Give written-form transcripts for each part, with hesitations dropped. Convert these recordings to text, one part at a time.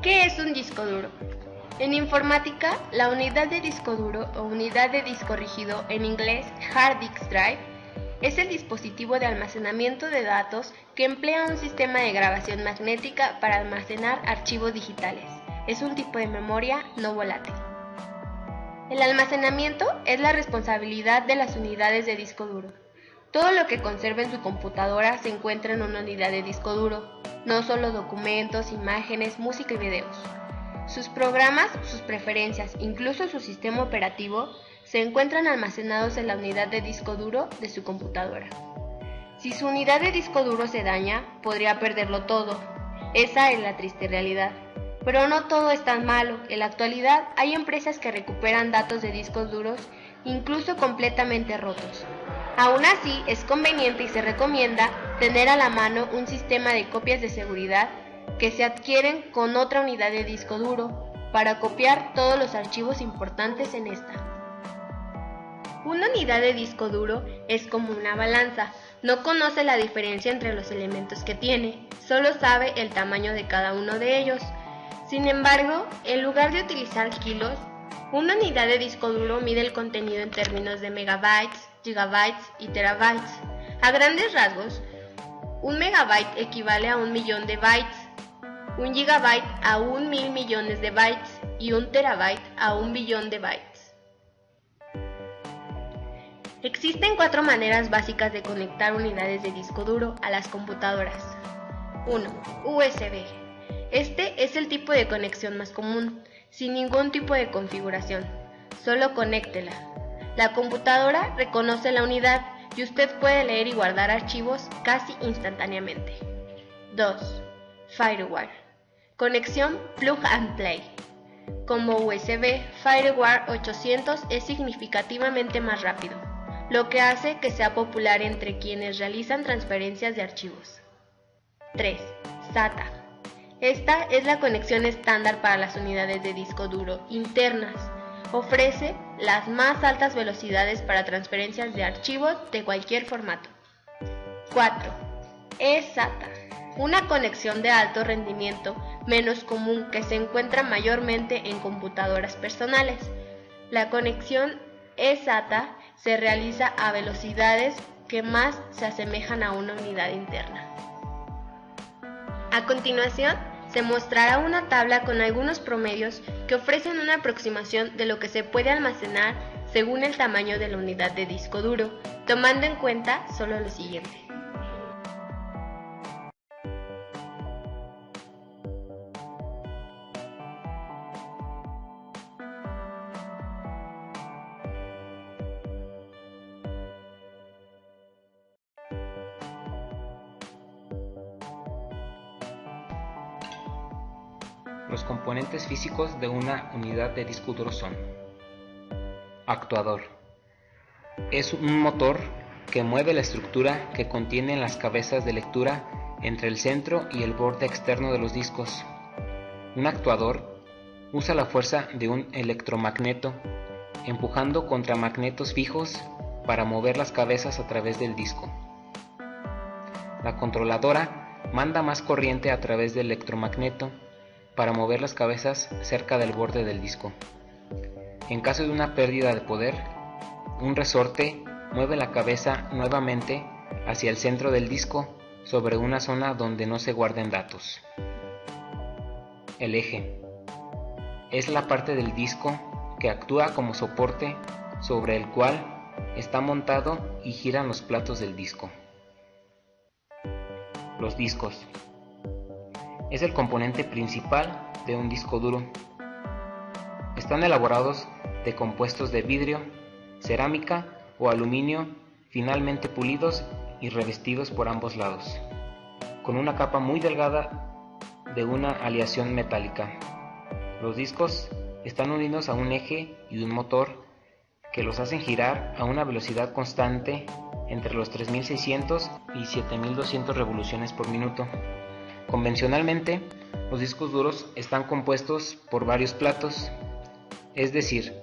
¿Qué es un disco duro? En informática, la unidad de disco duro o unidad de disco rígido, en inglés Hard Disk Drive, es el dispositivo de almacenamiento de datos que emplea un sistema de grabación magnética para almacenar archivos digitales. Es un tipo de memoria no volátil. El almacenamiento es la responsabilidad de las unidades de disco duro. Todo lo que conserva en su computadora se encuentra en una unidad de disco duro, no solo documentos, imágenes, música y videos. Sus programas, sus preferencias, incluso su sistema operativo, se encuentran almacenados en la unidad de disco duro de su computadora. Si su unidad de disco duro se daña, podría perderlo todo. Esa es la triste realidad. Pero no todo es tan malo. En la actualidad hay empresas que recuperan datos de discos duros, incluso completamente rotos. Aún así, es conveniente y se recomienda tener a la mano un sistema de copias de seguridad que se adquieren con otra unidad de disco duro para copiar todos los archivos importantes en esta. Una unidad de disco duro es como una balanza, no conoce la diferencia entre los elementos que tiene, solo sabe el tamaño de cada uno de ellos. Sin embargo, en lugar de utilizar kilos, una unidad de disco duro mide el contenido en términos de megabytes, gigabytes y terabytes. A grandes rasgos, un megabyte equivale a 1.000.000 de bytes, un gigabyte a 1.000 millones de bytes y un terabyte a 1.000.000.000 de bytes. Existen 4 maneras básicas de conectar unidades de disco duro a las computadoras. 1. USB. Este es el tipo de conexión más común, sin ningún tipo de configuración. Solo conéctela. La computadora reconoce la unidad y usted puede leer y guardar archivos casi instantáneamente. 2. FireWire. Conexión Plug and Play. Como USB, FireWire 800 es significativamente más rápido, lo que hace que sea popular entre quienes realizan transferencias de archivos. 3. SATA. Esta es la conexión estándar para las unidades de disco duro internas. Ofrece las más altas velocidades para transferencias de archivos de cualquier formato. 4. eSATA. Una conexión de alto rendimiento menos común que se encuentra mayormente en computadoras personales. La conexión eSATA se realiza a velocidades que más se asemejan a una unidad interna. A continuación, se mostrará una tabla con algunos promedios que ofrecen una aproximación de lo que se puede almacenar según el tamaño de la unidad de disco duro, tomando en cuenta solo lo siguiente. Los componentes físicos de una unidad de disco duro son: actuador. Es un motor que mueve la estructura que contienen las cabezas de lectura entre el centro y el borde externo de los discos. Un actuador usa la fuerza de un electromagneto empujando contra magnetos fijos para mover las cabezas a través del disco. La controladora manda más corriente a través del electromagneto para mover las cabezas cerca del borde del disco. En caso de una pérdida de poder, un resorte mueve la cabeza nuevamente hacia el centro del disco sobre una zona donde no se guarden datos. El eje es la parte del disco que actúa como soporte sobre el cual está montado y giran los platos del disco. Los discos es el componente principal de un disco duro. Están elaborados de compuestos de vidrio, cerámica o aluminio finalmente pulidos y revestidos por ambos lados, con una capa muy delgada de una aleación metálica. Los discos están unidos a un eje y un motor que los hacen girar a una velocidad constante entre los 3600 y 7200 revoluciones por minuto. Convencionalmente, los discos duros están compuestos por varios platos, es decir,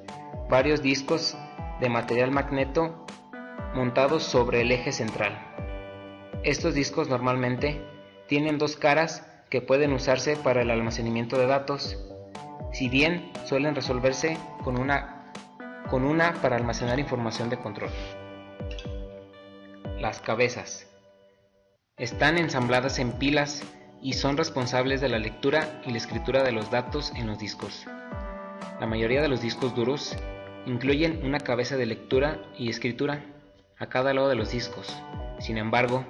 varios discos de material magneto montados sobre el eje central. Estos discos normalmente tienen 2 caras que pueden usarse para el almacenamiento de datos, si bien suelen resolverse con una para almacenar información de control. Las cabezas están ensambladas en pilas y son responsables de la lectura y la escritura de los datos en los discos. La mayoría de los discos duros incluyen una cabeza de lectura y escritura a cada lado de los discos. Sin embargo,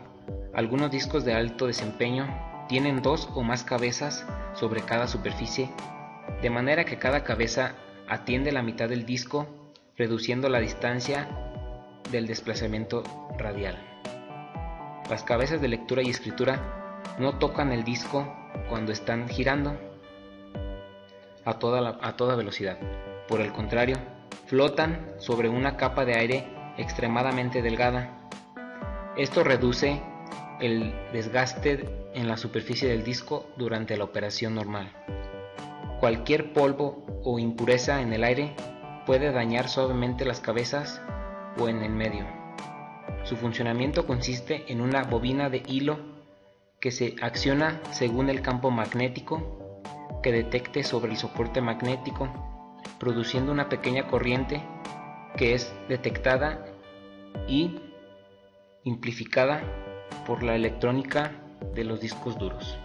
algunos discos de alto desempeño tienen 2 o más cabezas sobre cada superficie, de manera que cada cabeza atiende la mitad del disco, reduciendo la distancia del desplazamiento radial. Las cabezas de lectura y escritura no tocan el disco cuando están girando a toda velocidad. Por el contrario, flotan sobre una capa de aire extremadamente delgada. Esto reduce el desgaste en la superficie del disco durante la operación normal. Cualquier polvo o impureza en el aire puede dañar suavemente las cabezas o en el medio. Su funcionamiento consiste en una bobina de hilo que se acciona según el campo magnético que detecte sobre el soporte magnético, produciendo una pequeña corriente que es detectada y amplificada por la electrónica de los discos duros.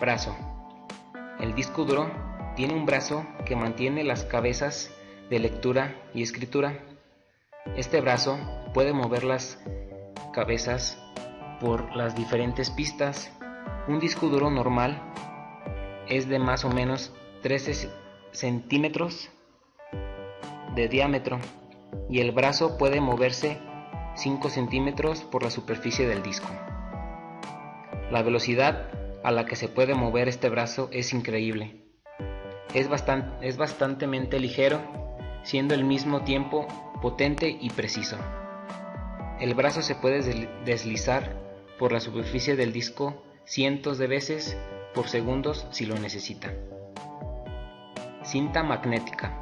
Brazo. El disco duro tiene un brazo que mantiene las cabezas de lectura y escritura. Este brazo puede mover las cabezas por las diferentes pistas. Un disco duro normal es de más o menos 13 centímetros de diámetro y el brazo puede moverse 5 centímetros por la superficie del disco. La velocidad a la que se puede mover este brazo es increíble. Es bastante ligero, siendo al mismo tiempo potente y preciso. El brazo se puede deslizar por la superficie del disco cientos de veces por segundos si lo necesita. Cinta magnética.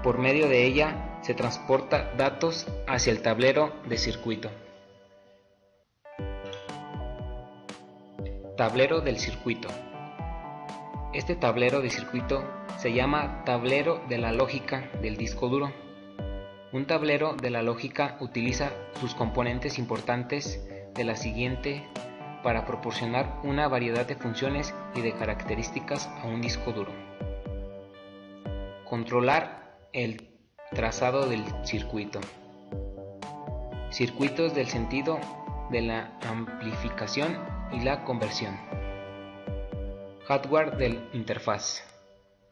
Por medio de ella se transporta datos hacia el tablero de circuito. Tablero del circuito. Este tablero de circuito se llama tablero de la lógica del disco duro. Un tablero de la lógica utiliza sus componentes importantes de la siguiente para proporcionar una variedad de funciones y de características a un disco duro. Controlar el trazado del circuito. Circuitos del sentido de la amplificación y la conversión. Hardware del interfaz.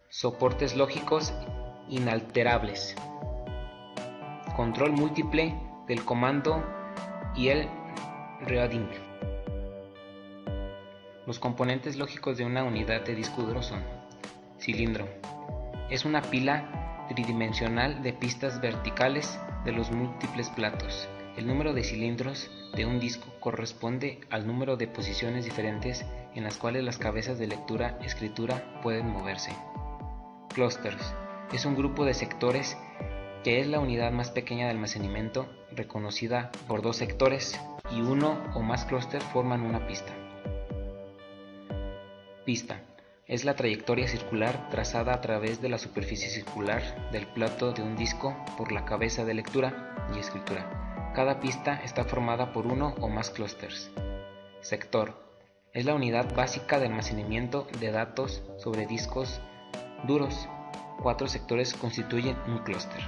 Soportes lógicos inalterables. Control múltiple del comando y el reading. Los componentes lógicos de una unidad de disco duro son: cilindro. Es una pila tridimensional de pistas verticales de los múltiples platos. El número de cilindros de un disco corresponde al número de posiciones diferentes en las cuales las cabezas de lectura-escritura pueden moverse. Clusters. Es un grupo de sectores que es la unidad más pequeña de almacenamiento, reconocida por 2 sectores, y uno o más clústeres forman una pista. Pista. Es la trayectoria circular trazada a través de la superficie circular del plato de un disco por la cabeza de lectura y escritura. Cada pista está formada por uno o más clústeres. Sector. Es la unidad básica de almacenamiento de datos sobre discos duros. 4 sectores constituyen un clúster.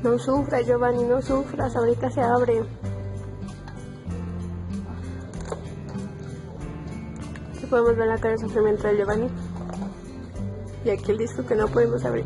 No sufras, Giovanni, no sufras, ahorita se abre. Aquí podemos ver la cara de sufrimiento de Giovanni. Y aquí el disco que no podemos abrir.